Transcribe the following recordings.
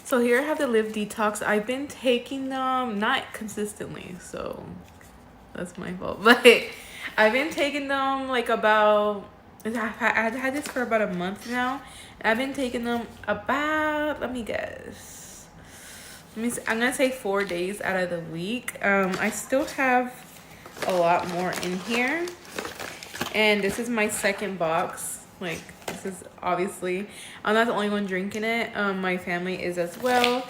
So here I have the Live Detox. I've been taking them not consistently, so that's my fault. But I've been taking them like about. I've had this for about a month now. I've been taking them about. Let me guess. I'm gonna say 4 days out of the week. I still have a lot more in here, and this is my second box. Like, this is obviously, I'm not the only one drinking it. My family is as well.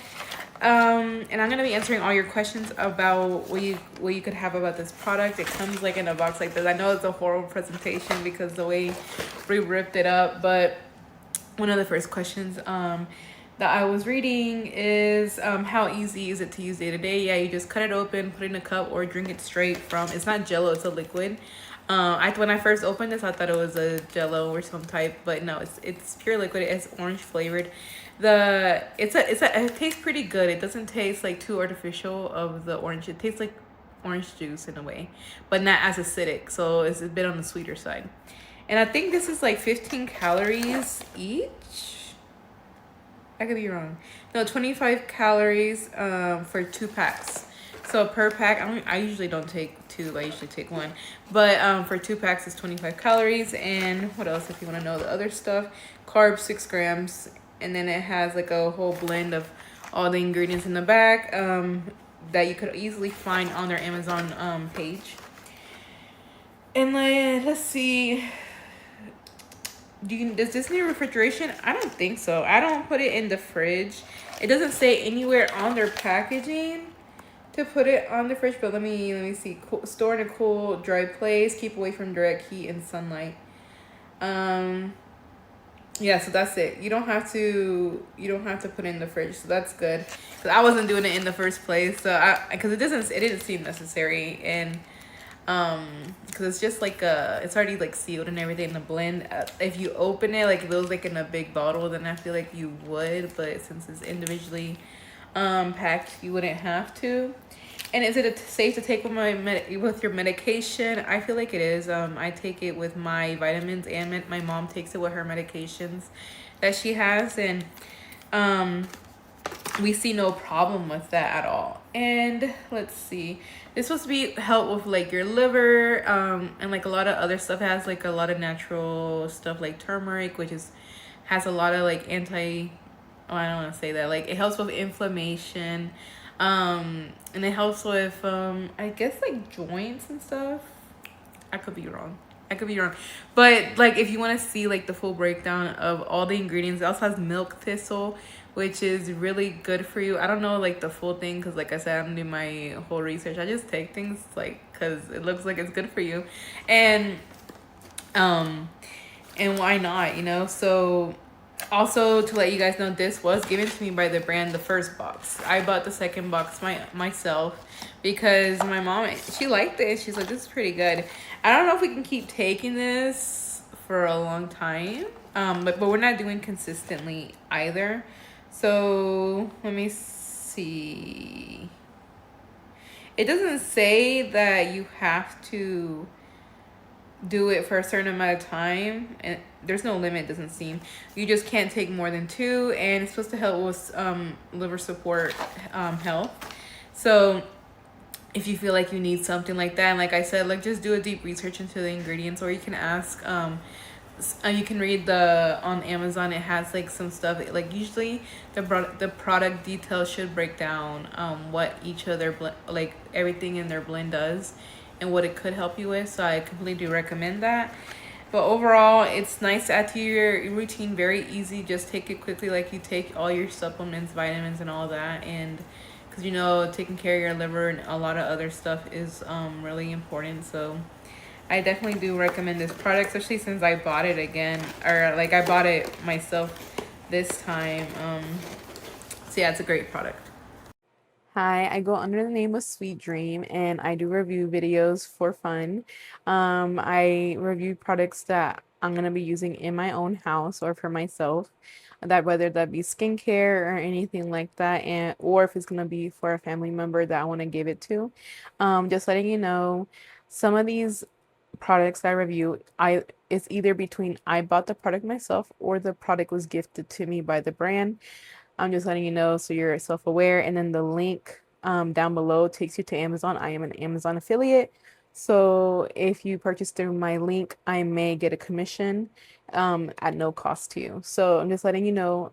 And I'm gonna be answering all your questions about what you could have about this product. It comes like in a box like this. I know it's a horrible presentation because the way we ripped it up, but one of the first questions that I was reading is how easy is it to use day to day? Yeah, you just cut it open, put it in a cup, or drink it straight from. It's not Jello, it's a liquid. When I first opened this, I thought it was a Jello or some type, but no, it's pure liquid. It's orange flavored. It tastes pretty good. It doesn't taste like too artificial of the orange. It tastes like orange juice in a way, but not as acidic. So it's a bit on the sweeter side. And I think this is like 15 calories each. I could be wrong. No, 25 calories for 2 packs. So per pack, I usually don't take two. I usually take one. But for 2 packs, it's 25 calories. And what else if you want to know the other stuff? Carbs, 6 grams. And then it has like a whole blend of all the ingredients in the back that you could easily find on their Amazon page. And like, let's see. Does this need refrigeration? I don't think so. I don't put it in the fridge. It doesn't say anywhere on their packaging to put it on the fridge, but let me see. Store in a cool, dry place. Keep away from direct heat and sunlight. Yeah, so that's it. You don't have to put it in the fridge, so that's good. Cause I wasn't doing it in the first place, so because it didn't seem necessary, and because it's just like it's already like sealed and everything in the blend. If you open it, like if it was like in a big bottle, then I feel like you would, but since it's individually packed, you wouldn't have to. And is it safe to take with your medication? I feel like it is. I take it with my vitamins, and my mom takes it with her medications that she has, and we see no problem with that at all. And let's see, this supposed to be help with like your liver and like a lot of other stuff. It has like a lot of natural stuff like turmeric, which has a lot of like I don't want to say that, like it helps with inflammation, and it helps with I guess like joints and stuff. I could be wrong. But like if you want to see like the full breakdown of all the ingredients, it also has milk thistle, which is really good for you. I don't know like the full thing because like I said, I don't do my whole research. I just take things like because it looks like it's good for you, and um and why not, So also to let you guys know, this was given to me by the brand, the first box. I bought the second box myself because my mom, she liked it. She's like, this is pretty good. I don't know if we can keep taking this for a long time, but we're not doing consistently either. So let me see. It doesn't say that you have to do it for a certain amount of time, and there's no limit. Doesn't seem. You just can't take more than 2, and it's supposed to help with liver support, health. So if you feel like you need something like that, and like I said, like just do a deep research into the ingredients, or you can ask you can read on Amazon. It has like some stuff like usually the product details should break down what each of their like everything in their blend does and what it could help you with. So I completely recommend that. But overall, it's nice to add to your routine. Very easy. Just take it quickly, like you take all your supplements, vitamins, and all that. And because taking care of your liver and a lot of other stuff is really important. So I definitely do recommend this product, especially since I bought it again, or like I bought it myself this time. So yeah, it's a great product. Hi, I go under the name of Sweet Dream, and I do review videos for fun. I review products that I'm gonna be using in my own house or for myself, that whether that be skincare or anything like that, and or if it's gonna be for a family member that I want to give it to. Just letting you know, some of these products that I review, it's either between I bought the product myself or the product was gifted to me by the brand. I'm just letting you know so you're self-aware. And then the link down below takes you to Amazon. I am an Amazon affiliate. So if you purchase through my link, I may get a commission at no cost to you. So I'm just letting you know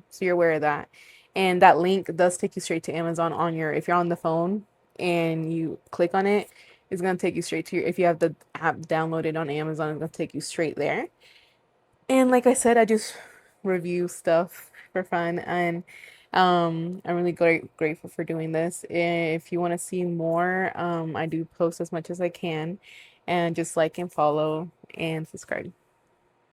so you're aware of that. And that link does take you straight to Amazon on your, if you're on the phone and you click on it, it's going to take you straight to your, if you have the app downloaded on Amazon, it's going to take you straight there. And like I said, I just review stuff for fun, and I'm really grateful for doing this. If you want to see more, I do post as much as I can, and just like and follow and subscribe.